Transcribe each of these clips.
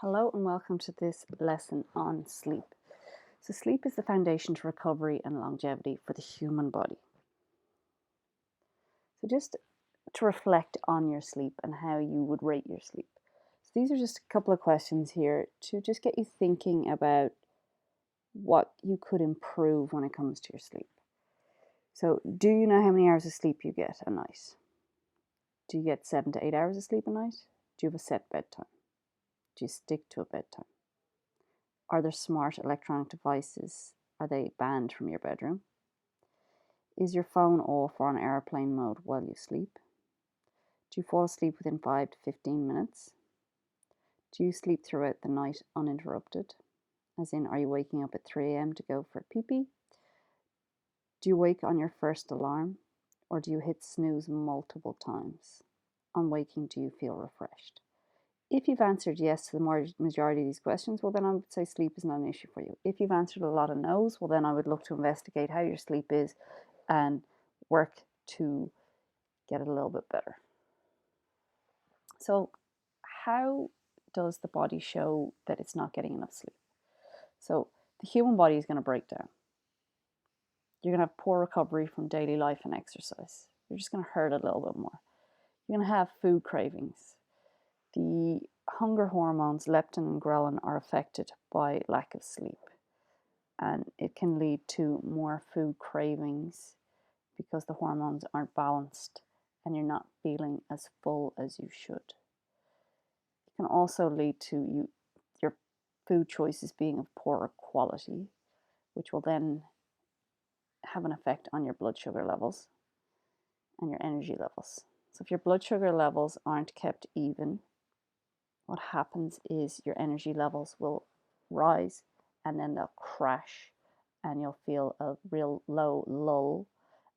Hello and welcome to this lesson on sleep. So sleep is the foundation to recovery and longevity for the human body. So just to reflect on your sleep and how you would rate your sleep. So these are just a couple of questions here to just get you thinking about what you could improve when it comes to your sleep. So do you know how many hours of sleep you get a night? Do you get 7 to 8 hours of sleep a night? Do you have a set bedtime? Do you stick to a bedtime? Are there smart electronic devices? Are they banned from your bedroom? Is your phone off or on airplane mode while you sleep? Do you fall asleep within 5 to 15 minutes? Do you sleep throughout the night uninterrupted? As in, are you waking up at 3 a.m. to go for pee-pee? Do you wake on your first alarm? Or do you hit snooze multiple times? On waking, do you feel refreshed? If you've answered yes to the majority of these questions, well, then I would say sleep is not an issue for you. If you've answered a lot of no's, well, then I would look to investigate how your sleep is and work to get it a little bit better. So, how does the body show that it's not getting enough sleep? So, the human body is going to break down. You're going to have poor recovery from daily life and exercise. You're just going to hurt a little bit more. You're going to have food cravings. The hunger hormones, leptin and ghrelin, are affected by lack of sleep. And it can lead to more food cravings because the hormones aren't balanced and you're not feeling as full as you should. It can also lead to your food choices being of poorer quality, which will then have an effect on your blood sugar levels and your energy levels. So if your blood sugar levels aren't kept even, what happens is your energy levels will rise and then they'll crash and you'll feel a real low lull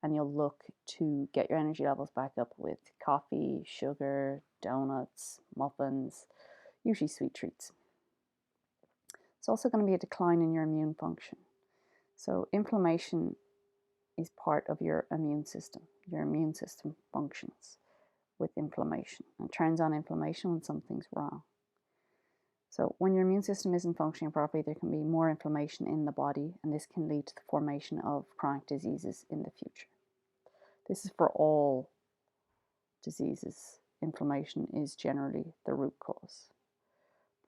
and you'll look to get your energy levels back up with coffee, sugar, donuts, muffins, usually sweet treats. It's also going to be a decline in your immune function. So inflammation is part of your immune system. Your immune system functions with inflammation and turns on inflammation when something's wrong. So when your immune system isn't functioning properly, there can be more inflammation in the body, and this can lead to the formation of chronic diseases in the future. This is for all diseases. Inflammation is generally the root cause.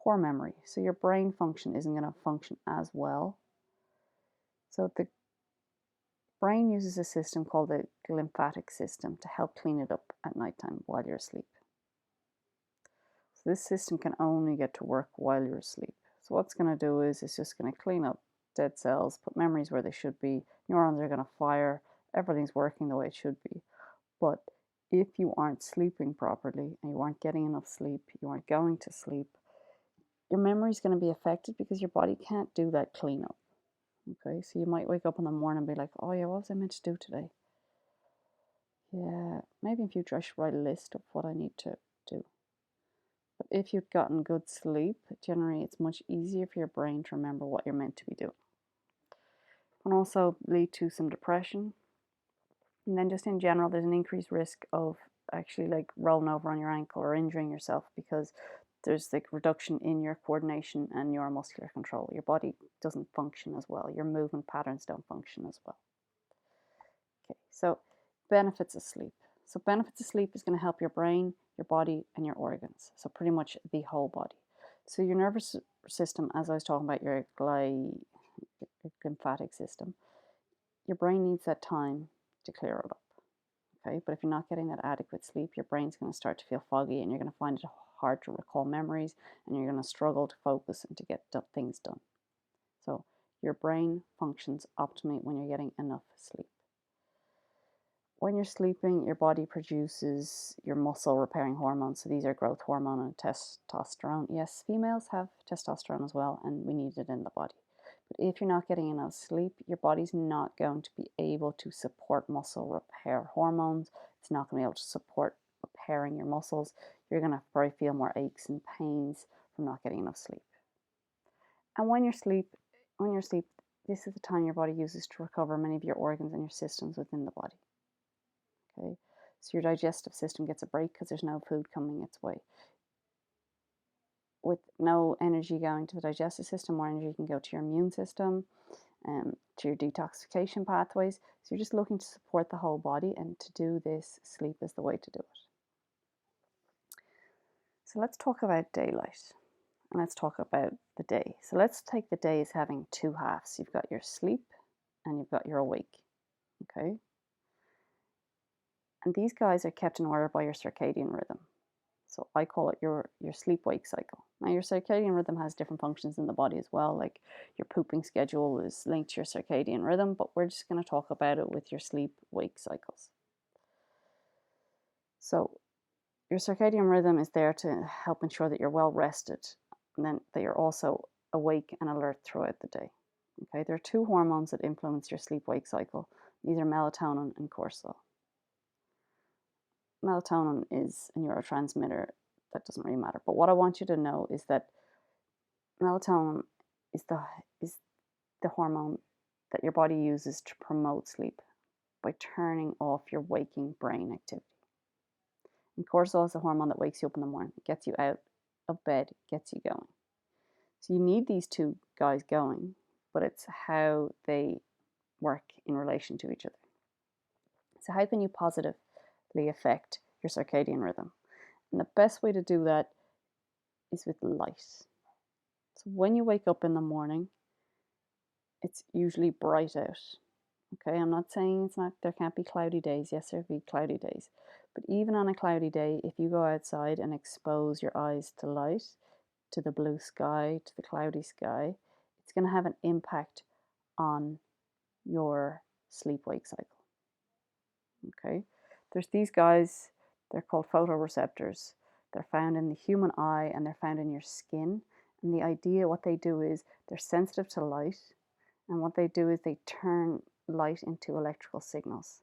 Poor memory. So your brain function isn't going to function as well. So the brain uses a system called the lymphatic system to help clean it up at nighttime while you're asleep. So this system can only get to work while you're asleep. So what it's going to do is it's just going to clean up dead cells, put memories where they should be, neurons are going to fire, everything's working the way it should be. But if you aren't sleeping properly and you aren't getting enough sleep, you aren't going to sleep, your memory is going to be affected because your body can't do that cleanup. Okay, so you might wake up in the morning and be like, oh yeah, what was I meant to do today? Yeah, maybe in future I should write a list of what I need to do. But if you've gotten good sleep, generally it's much easier for your brain to remember what you're meant to be doing. It can also lead to some depression. And then just in general, there's an increased risk of actually like rolling over on your ankle or injuring yourself because there's like reduction in your coordination and your muscular control. Your body doesn't function as well. Your movement patterns don't function as well. Okay, so benefits of sleep. So benefits of sleep is going to help your brain, your body, and your organs. So pretty much the whole body. So your nervous system, as I was talking about, your lymphatic system, your brain needs that time to clear it up. Okay, but if you're not getting that adequate sleep, your brain's going to start to feel foggy and you're going to find it hard to recall memories and you're going to struggle to focus and to get things done. So your brain functions optimally when you're getting enough sleep. When you're sleeping, your body produces your muscle repairing hormones. So these are growth hormone and testosterone. Yes, females have testosterone as well, and we need it in the body. But if you're not getting enough sleep, your body's not going to be able to support muscle repair hormones. It's not going to be able to support repairing your muscles. You're going to probably feel more aches and pains from not getting enough sleep. And when you're asleep, this is the time your body uses to recover many of your organs and your systems within the body. Okay, so your digestive system gets a break because there's no food coming its way. with no energy going to the digestive system, more energy can go to your immune system, to your detoxification pathways. So you're just looking to support the whole body, and to do this, sleep is the way to do it. So let's talk about daylight, and let's talk about the day. So let's take the day as having two halves. You've got your sleep and you've got your awake, okay? And these guys are kept in order by your circadian rhythm. So I call it your sleep-wake cycle. Now your circadian rhythm has different functions in the body as well, like your pooping schedule is linked to your circadian rhythm, but we're just going to talk about it with your sleep-wake cycles. So your circadian rhythm is there to help ensure that you're well rested, and then that you're also awake and alert throughout the day. Okay, there are two hormones that influence your sleep-wake cycle. These are melatonin and cortisol. Melatonin is a neurotransmitter that doesn't really matter, but what I want you to know is that melatonin is the hormone that your body uses to promote sleep by turning off your waking brain activity. And cortisol is the hormone that wakes you up in the morning, gets you out of bed, gets you going. So you need these two guys going, but it's how they work in relation to each other. So how can you positively affect your circadian rhythm? And the best way to do that is with light. So when you wake up in the morning, it's usually bright out. Okay, I'm not saying there can't be cloudy days. Yes, there'll be cloudy days. But even on a cloudy day, if you go outside and expose your eyes to light, to the blue sky, to the cloudy sky, it's going to have an impact on your sleep-wake cycle. Okay, there's these guys, they're called photoreceptors. They're found in the human eye and they're found in your skin. And the idea, what they do is they're sensitive to light, and what they do is they turn light into electrical signals.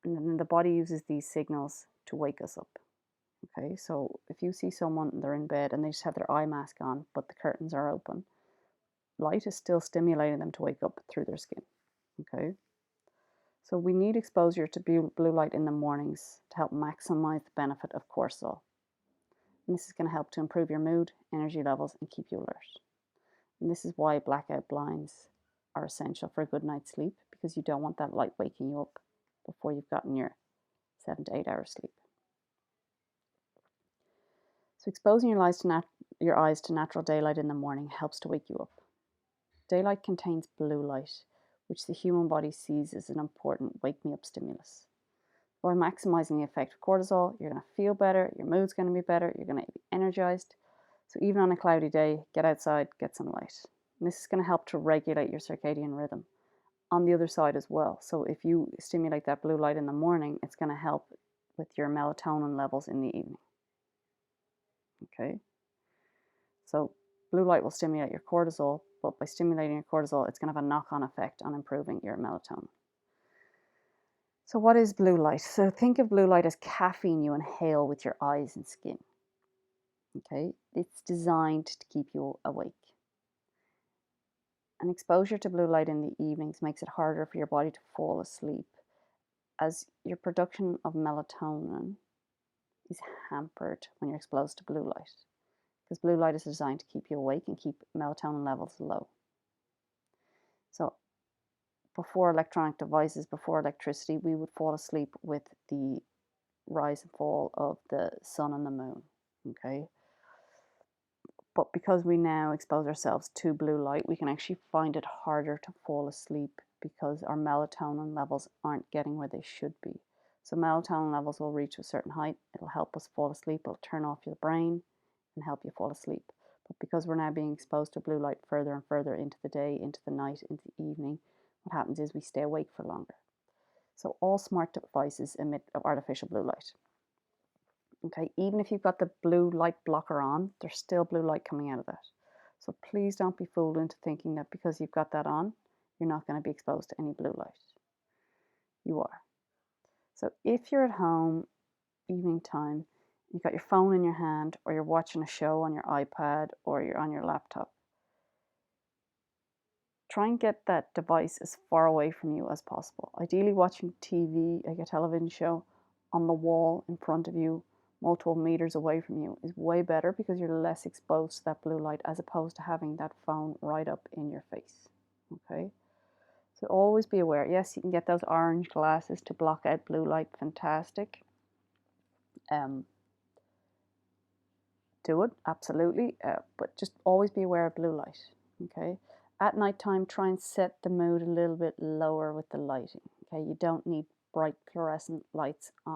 And then the body uses these signals to wake us up. Okay, so if you see someone, they're in bed and they just have their eye mask on, but the curtains are open, light is still stimulating them to wake up through their skin. Okay, so we need exposure to blue light in the mornings to help maximize the benefit of cortisol. And this is going to help to improve your mood, energy levels, and keep you alert. And this is why blackout blinds are essential for a good night's sleep, because you don't want that light waking you up before you've gotten your 7 to 8 hours sleep. So exposing your eyes to natural daylight in the morning helps to wake you up. Daylight contains blue light, which the human body sees as an important wake-me-up stimulus. By maximizing the effect of cortisol, you're going to feel better, your mood's going to be better, you're going to be energized. So even on a cloudy day, get outside, get some light. And this is going to help to regulate your circadian rhythm on the other side as well. So if you stimulate that blue light in the morning, it's going to help with your melatonin levels in the evening. Okay? So blue light will stimulate your cortisol, but by stimulating your cortisol, it's going to have a knock-on effect on improving your melatonin. So what is blue light? So think of blue light as caffeine you inhale with your eyes and skin. Okay, it's designed to keep you awake. And exposure to blue light in the evenings makes it harder for your body to fall asleep, as your production of melatonin is hampered when you're exposed to blue light, because blue light is designed to keep you awake and keep melatonin levels low. So before electronic devices, before electricity, we would fall asleep with the rise and fall of the sun and the moon. Okay, but because we now expose ourselves to blue light, we can actually find it harder to fall asleep because our melatonin levels aren't getting where they should be. So melatonin levels will reach a certain height, it'll help us fall asleep, it'll turn off your brain and help you fall asleep. But because we're now being exposed to blue light further and further into the day, into the night, into the evening, what happens is we stay awake for longer. So all smart devices emit artificial blue light. Okay, even if you've got the blue light blocker on, there's still blue light coming out of that. So please don't be fooled into thinking that because you've got that on, you're not going to be exposed to any blue light. You are. So if you're at home, evening time, you've got your phone in your hand, or you're watching a show on your iPad, or you're on your laptop, try and get that device as far away from you as possible. Ideally watching TV, like a television show, on the wall in front of you, multiple meters away from you is way better because you're less exposed to that blue light as opposed to having that phone right up in your face. Okay, so always be aware. Yes, you can get those orange glasses to block out blue light, fantastic. Do it, absolutely, but just always be aware of blue light. Okay, at nighttime, try and set the mood a little bit lower with the lighting. Okay, you don't need bright fluorescent lights on.